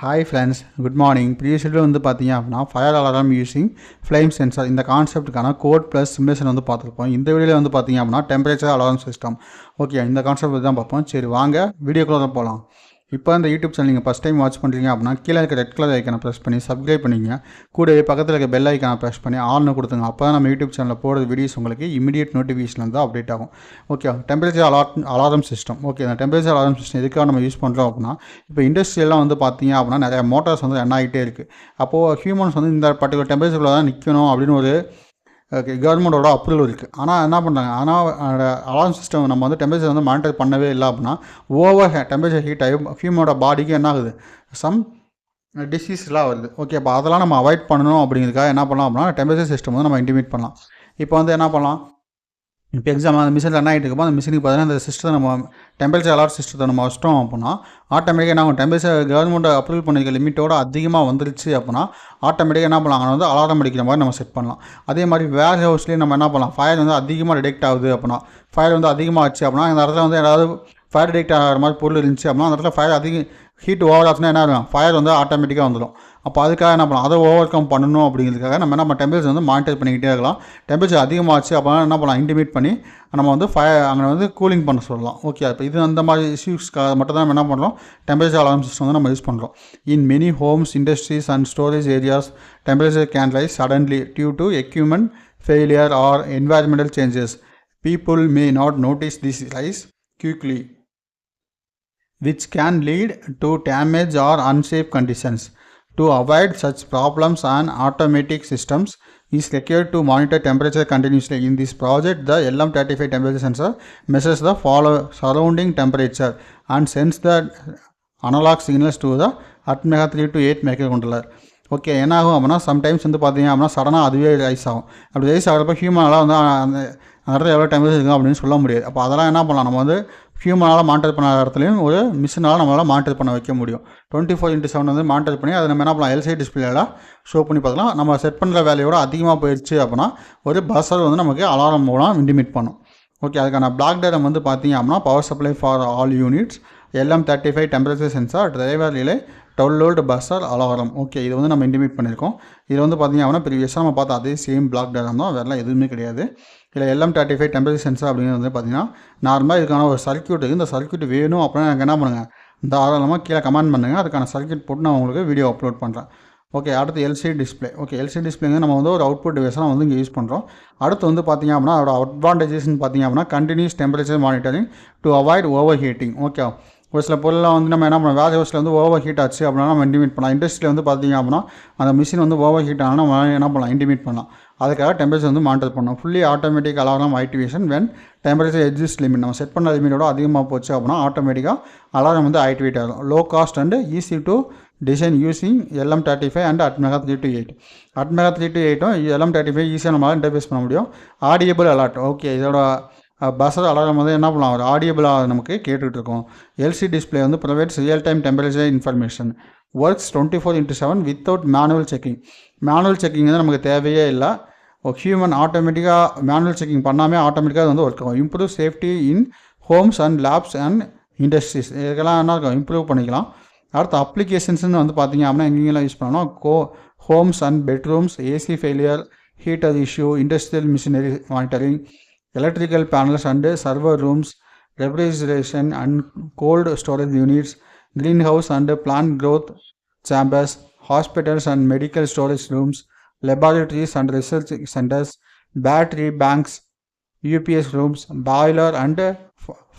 Hi friends, good morning. Previously வந்து பார்த்தீங்க அப்படின்னா fire alarm using flame sensor இந்த கான்செப்ட்டுக்கான கோட் ப்ளஸ் சிமுலேஷன் வந்து பார்த்துருப்போம். இந்த வீடியோவில் வந்து பார்த்தீங்க அப்படின்னா டெம்பரேச்சர் அலாரம் சிஸ்டம். ஓகே, இந்த கான்செப்ட் தான் பார்ப்போம். சரி வாங்க வீடியோக்குள்ளே போகலாம். இப்போ இந்த யூடியூப் சேனல் நீங்கள் ஃபஸ்ட் டைம் வாட்ச் பண்ணுறீங்க அப்படின்னா கீழே இருக்க ரெட் கலர் ஐக்கானை ப்ரெஸ் பண்ணி சப்ஸ்கிரைப் பண்ணிங்க. கூடவே பக்கத்தில் இருக்க பெல் ஐக்கானை ப்ரெஸ் பண்ணி ஆல்னு கொடுத்துங்க. அப்போ தான் நம்ம யூடியூப் சேனலில் போடுற வீடியோஸ் உங்களுக்கு இமீடியட் நோட்டிஃபிகேஷன் வந்து அப்டேட் ஆகும். Okay, temperature alarm system. Okay, இந்த டெம்பரேச்சர் அலாரம் சிஸ்டம் எதுக்காக நம்ம யூஸ் பண்ணுறோம் அப்படின்னா இப்போ இண்டஸ்ட்ரியெல்லாம் வந்து பார்த்தீங்க அப்படின்னா நிறைய மோட்டார்ஸ் வந்து ரன் ஆகிட்டே இருக்குது. அப்போது ஹியூமன்ஸ் வந்து இந்த பர்டிகுலர் டெம்பரேச்சரில் தான் நிற்கணும் அப்படின்னு ஒரு கவர்மெண்ட்டோட அப்ரூவல் இருக்குது. ஆனால் என்ன பண்ணுறாங்க, ஆனால் அலாரம் சிஸ்டம் நம்ம வந்து டெம்பரேச்சர் வந்து மானிட்டர் பண்ணவே இல்லை அப்படின்னா ஓவர் டெம்பரேச்சர் ஹீட் ஆகி ஹியூமனோட பாடிக்கு என்ன ஆகுது, சம் டிசீஸ்லாம் வருது. ஓகே, அப்போ அதெல்லாம் நம்ம அவாய்ட் பண்ணணும் அப்படிங்கிறதுக்காக என்ன பண்ணலாம் அப்படின்னா டெம்பரேச்சர் சிஸ்டம் வந்து நம்ம இன்டிமேட் பண்ணலாம். இப்போ வந்து என்ன பண்ணலாம், இப்போ எக்ஸாம் அந்த மிஷின் ரன் ஆகிட்டு இருக்கப்போ அந்த மிஷினுக்கு பார்த்தீங்கன்னா அந்த சிஸ்டத்தை நம்ம டெம்பரேச்சர் அலார்ட் சிஸ்டத்தை நம்ம வச்சிட்டோம் அப்படின்னா ஆட்டோமேட்டிக்காக என்ன டெம்பரேச்சர் கவர்மெண்ட் அப்ரூவல் பண்ணிருக்க லிமிட்டோட அதிகமாக வந்துருச்சு அப்படின்னா ஆட்டோமேட்டிக்காக என்ன பண்ணலாம், வந்து அலாரம் அடிக்கிற மாதிரி நம்ம செட் பண்ணலாம். அதே மாதிரி வேர் ஹவுஸ்லேயும் நம்ம என்ன பண்ணலாம், ஃபயர் வந்து அதிகமாக டிடெக்ட் ஆகுது அப்படின்னா ஃபயர் வந்து அதிகமாக ஆச்சு அப்படின்னா அந்த இடத்துல வந்து ஏதாவது ஃபயர் டிடெக்ட் ஆகிற மாதிரி பொருள் இருந்துச்சு அப்படின்னா அந்த இடத்துல ஃபயர் அதிகம் ஹீட் ஓவர் ஆச்சுன்னா என்ன ஆகும், ஃபயர் வந்து ஆட்டோமேட்டிக்காக வந்துடும். அப்போ அதுக்காக என்ன பண்ணலாம், அதை ஓவர் கம் பண்ணணும் அப்படிங்கிறதுக்காக நம்ம டெம்பரேச்சர் வந்து மானிட்டர் பண்ணிக்கிட்டே இருக்கலாம். டெம்பரேச்சர் அதிகமாகச்சு அப்படின்னா என்ன பண்ணலாம், இன்டிமேட் பண்ணி நம்ம வந்து அங்கே வந்து கூலிங் பண்ண சொல்லலாம். ஓகே, இப்போ இது அந்த மாதிரி இஷ்யூஸ்க்காக மட்டும் தான் நம்ம என்ன பண்ணுறோம், டெம்பரேச்சர் அலாரம் சிஸ்டம் வந்து நம்ம யூஸ் பண்ணுறோம். In many homes, industries and storage areas temperature can rise suddenly due to equipment failure or environmental changes. People may not notice this rise quickly, which can lead to damage or unsafe conditions. To avoid such problems, an automatic systems is required to monitor temperature continuously. In this project, the LM35 temperature sensor measures the surrounding temperature and sends the analog signals to the Atmega 3 to 8 microcontroller. Okay, என்ன ஆகும் அப்படின்னா sometimes வந்து பார்த்தீங்க அப்படின்னா சடனாக அதுவே rice ஆகும். அப்படி ரைஸ் ஆகிறப்ப ஹியூமனால் வந்து அந்த இடத்துல எவ்வளோ டெம்பரேச்சர் இருக்கும் அப்படின்னு சொல்ல முடியாது. அப்போ அதெல்லாம் என்ன பண்ணலாம், நம்ம வந்து ஹியூமனால் மானிட்டர் பண்ண இடத்துலையும் ஒரு மிஷினால் நம்மளால் மானிட்டர் பண்ண வைக்க முடியும். 24/7 வந்து மானிட்டர் பண்ணி அதை நம்ம என்ன பண்ணலாம், எல்சிடி டிஸ்பிளேல ஷோ பண்ணி பார்க்கலாம். நம்ம செட் பண்ணுற வேலையோட அதிகமாக போயிடுச்சு அப்படின்னா ஒரு பஸ்ஸர் வந்து நமக்கு அலாரம் மூலம் இன்டிமேட் பண்ணும். ஓகே, அதுக்கான பிளாக் டயக்ராம் வந்து பார்த்தீங்க அப்படின்னா power supply for all units, LM35 temperature sensor, driver relay, 12 volt buzzer alarm. Okay, இது வந்து நம்ம இன்டிமேட் பண்ணியிருக்கோம். இது வந்து பார்த்தீங்க அப்படின்னா ப்ரீவியஸாக நம்ம பார்த்து அதே சேம் பிளாக் டயக்ராம் தான், வேறெல்லாம் எதுவுமே கிடையாது. இல்லை LM35 டெம்பரேச்சர் சென்சார் அப்படிங்கிறது வந்து பார்த்தீங்கன்னா நார்மலாக இதுக்கான ஒரு சர்க்யூட் இருக்குது. இந்த சர்க்யூட் வேணும் அப்படின்னா எனக்கு என்ன பண்ணுங்கள், தாராளமாக கீழே கமெண்ட் பண்ணுங்கள், அதுக்கான சர்க்யூட் போட்டு நான் உங்களுக்கு வீடியோ அப்லோட் பண்ணுறேன். ஓகே, அடுத்து எல்சிடி டிஸ்பிளே. ஓகே, எல்சிடி டிஸ்பிளேங்க நம்ம வந்து ஒரு அவுட்புட் டிவைஸாக வந்து இங்கே யூஸ் பண்ணுறோம். அடுத்து வந்து பார்த்தீங்க அப்படின்னா அதோட அட்வான்டேஜஸ்ன்னு பார்த்தீங்க அப்படின்னா continuous temperature monitoring to avoid overheating. Okay, ஒரு சில பொருள்லாம் வந்து நம்ம என்ன பண்ணோம், வேர் ஹவுஸில் வந்து ஓவர் ஹீட் ஆச்சு அப்படின்னா நம்ம இன்டிமேட் பண்ணலாம். இண்டஸ்ட்ரியில் வந்து பார்த்தீங்க அப்படின்னா அந்த மிஷின் வந்து ஓவர் ஹீட் ஆனால் நம்ம என்ன பண்ணலாம், இன்டிமேட் பண்ணலாம். அதுக்காக டெம்பரேச்சர் வந்து மானிட்டர் பண்ணணும். Fully automatic alarm activation when temperature exist limit. நம்ம செட் பண்ண லிமிட்டோட அதிகமாக போச்சு அப்படின்னா ஆட்டோமேட்டிக்காக அலாரம் வந்து ஆக்டிவேட் ஆகும். Low cost and easy to design using LM35 and Atmega 3 to 8. Atmega 3 to 8 LM35 ஈஸியாக நம்மளால் இன்டர்ஃபேஸ் பண்ண முடியும். Audible alert. ஓகே, இதோட பஸ்ஸர் அலாரம் வந்து என்ன பண்ணலாம், ஒரு ஆடியபிளாக நமக்கு கேட்டுகிட்டு இருக்கோம். எல்சி டிஸ்பிளே வந்து provides real time temperature information. Works 24/7 without manual checking. Manual checking வந்து நமக்கு தேவையே இல்லை. ஹியூமன் ஆட்டோமேட்டிக்காக மேனுவல் செக்கிங் பண்ணாமல் ஆட்டோமேட்டிக்காக வந்து ஒர்க் ஆகும். Improve safety in Holmes and labs and industries. இதுக்கெல்லாம் என்ன இருக்கும், இம்ப்ரூவ் பண்ணிக்கலாம். அடுத்த அப்ளிகேஷன்ஸ்னு வந்து பார்த்தீங்க அப்படின்னா எங்கெங்கெல்லாம் யூஸ் பண்ணணும், homes and bedrooms, AC failure, heater issue, industrial machinery monitoring, electrical panels and server rooms, refrigeration and cold storage units, greenhouse and plant growth chambers, hospitals and medical storage rooms, laboratories and research centers, battery banks, UPS rooms, boiler and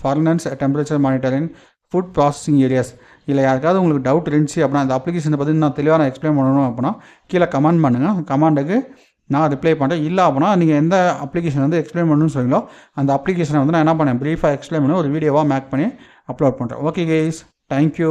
furnace temperature monitoring, food processing areas. இல்லை யாருக்காவது உங்களுக்கு doubt இருந்துச்சு அப்படின்னா அந்த அப்ளிகேஷனை பற்றி நான் தெளிவாக நான் எக்ஸ்பிளைன் பண்ணணும் அப்படின்னா கீழே கமெண்ட் பண்ணுங்கள். கமெண்ட்டுக்கு நான் ரிப்ளை பண்ணுறேன். இல்லை அப்படின்னா நீங்கள் எந்த அப்ளிகேஷன் வந்து எக்ஸ்பிளைன் பண்ணணும்னு சொன்னீங்களோ அந்த அப்ளிகேஷனை வந்து நான் என்ன பண்ணேன், ப்ரீஃபாக எக்ஸ்பிளைன் பண்ணி ஒரு வீடியோவாக மேக் பண்ணி அப்லோட் பண்ணுறேன். Okay guys, thank you.